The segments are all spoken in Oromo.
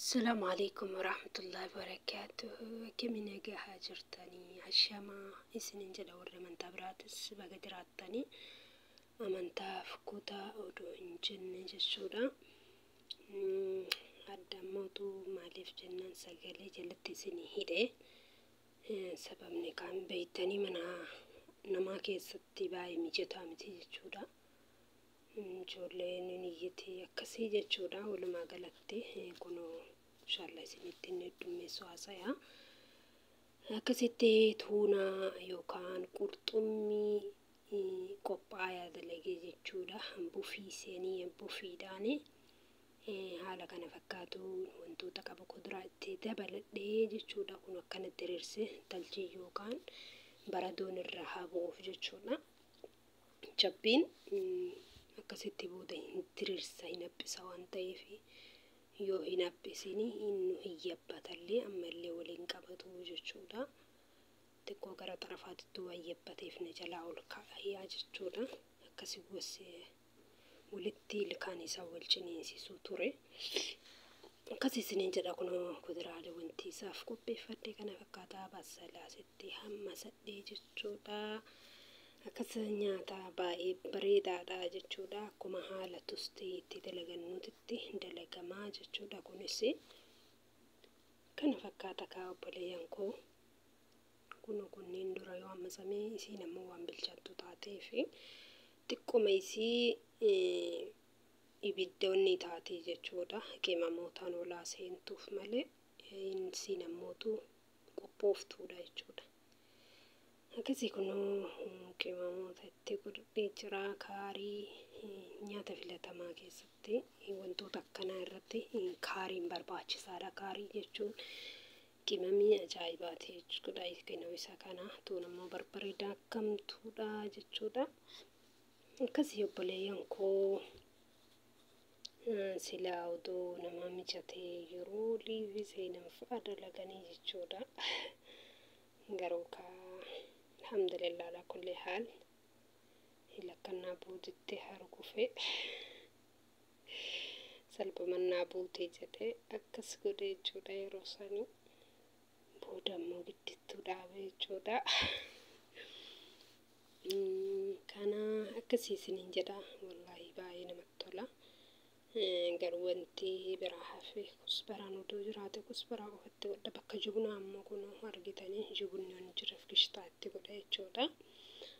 السلام عليكم ورحمة الله وبركاته. كم نجا هاجرتني عشما إسنين جدا ورمن تبراتس بقدراتني أمن تافكوتا أودو إنجن جسورا هذا موضوع مالف جنان سجلي جلتي سني هيده سبب كان بيتني منها نما كيستي باي ميجتا متي جسورا ijoolleen niyyatti akkasii jechuudha. Walumaa galatti kunoo inshallah isinitti heddummeessu haasayaa. Akkasitti tuunaa yookaan qurxummii qophaa'aa dalagee jechuudha. Buufii seenii buufiidhaan haala kana fakkaatu wantoota qaba kuduraa itti dabaladhee jechuudha. Kun akkanatti diriirse talchii yookaan baradoon irra habuuf jechuudha. Jabbiin akkasitti booda hin diriirsa hin haphisa waan ta'eef yoo hin haphisini inni hin yabbatallee ammallee waliin qabatu jechuudha. Xiqqoo gara xarafaatitti waan yabbateef na jalaa ol ka'aa jechuudha. Akkasi gosa walitti ilkaan isaa wal ciniinsisuu ture. Akkasi isiniin jedha kunoo kuduraalee wanti isaaf qopheeffadhe kana fakkaataa baasalaasitti hamma sadhee jechuudha. Akkasa nyaata baay'ee bareedaadha jechuudha. Akkuma haala tustee itti dalagannuutti dalagamaa jechuudha. Kunis kana fakkaata kaa obboleeyyan koo kunneen dura yoo hammasamee isiin ammoo waan bilchaattu taatee fi xiqquma isii ibiddoonni taatee jechuudha. Qimaamootaan olaa seentuuf malee isiin ammootu qophooftuudha jechuudha. Akkasii kunoo qimaamota itti godhee jira. Kaarii nyaata filatamaa keessatti wantoota akkanaa irratti kaariin barbaachisaadha. Kaarii jechuun qimamii ajaa'ibaati jechuudha. Qinoo isa kana tuun ammoo barbaree daakkamtuudha jechuudha. Akkasii obboleeyyan koo silaa odoo nama mijatee yeroo liivii seenan fa'a dalaganii jechuudha. Garuu alhamdulillah ala kulli haal lakkannaa buutitti hargufe salphamannaa buutee jedhee akkas godhe jechuudha. Yeroo sanii booda ammoo giddittuu dhaabe jechuudha. Kana akkasii isiniin jedha wallaahi baay'ee namatti tola. Garuu wanti biraa hafe kusbaraan odoo jiraate kusbaraa qofatti godha. Bakka jibunaa ammoo kun argitanii jibunni waan jiruuf gishtaa itti godha jechuudha.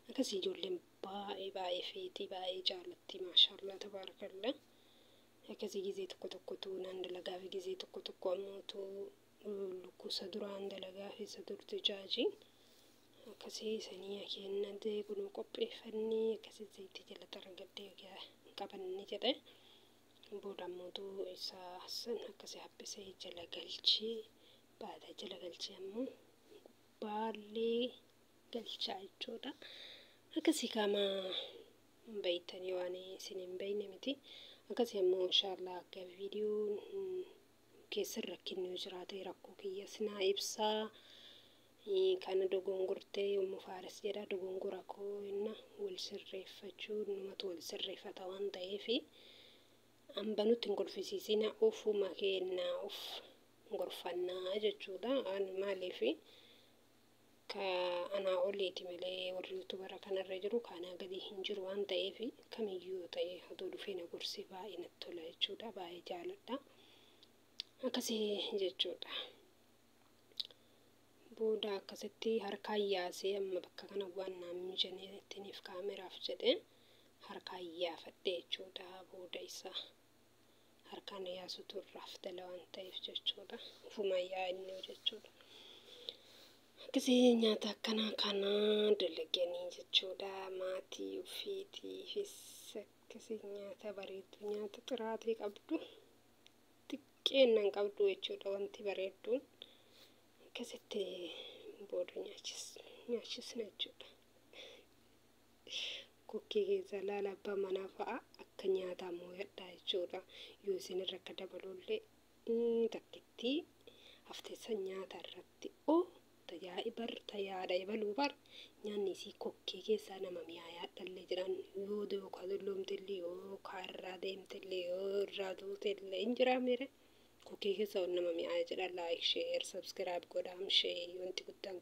Akkasii ijoolleen baay'ee feetii baay'ee jaalatti maashaallah tabaarakallah. Akkasii gizee tokko tokkotu naan dalagaa fi gizee tokko tokko ammoo lukkusa duraan dalagaa fi isa durte jaajii. Akkasii sanii kennatee kun qopheeffannee akkasii zayitii jala xaragadee qabanne jedhe. Booda ammoo isaa san akkasii haphisee jala galchee baada jala galchee ammoo baallee galchaa jechuudha. Akkasii kama baytanii waan isin hin bayne miti. Akkasii ammoo inshallah akka viidiyoon keessan rakkinni jiraate rakkoo kiyya sinaa ibsaa. Kana dogongortee yommuu faares jedha dogongora koo inna wal sirreeffachuu numatu wal sirreeffata waan ta'eef ambanutti hin golfisiisina ofuma kennaa of gorfannaa jechuudha. Maaliif anaa oliiti malee warri yuutubara kanarra jiru kanaa gadi hin jiru waan ta'eef kamiyyuu ta'e otoo dhufee na gorsee baay'ee natti tola jechuudha. Baay'ee jaaladha akkasii jechuudha. Booda akkasitti harkaan yaasee amma bakka kana waan naan mijaneettiniif kaameraaf jedhee harkaan yaafadhe jechuudha. Booda isaa harkaan yaasutu irraaf dala waan ta'eef jechuudha. Ufuma yaa'inni jechuudha. Akkasii nyaata akkanaa kana dalaganii jechuudha. Maatii ofiitiifis akkasii nyaata bareedu nyaata xiraatee qabdu xiqqeennan qabdu jechuudha. Wanti bareedduun akkasitti booda nyaachisna jechuudha. Kokkee keessa laalabbaa manaa fa'a akka nyaataa moo'adhaa jechuudha. Yoo isin irra akka dabalullee takkitti hafteessa nyaata irratti tajaajila ibaluu bar nyaanni isii kokkee keessaa nama mi'aayaa dhallee jiran yoo dookaa dulloomtillee yoo kaarraa deemtillee yoo irraa duutillee hin jiraamire Kukkee keessa nama mi'aa jedha like share subscribe godhaa share wanti guddaan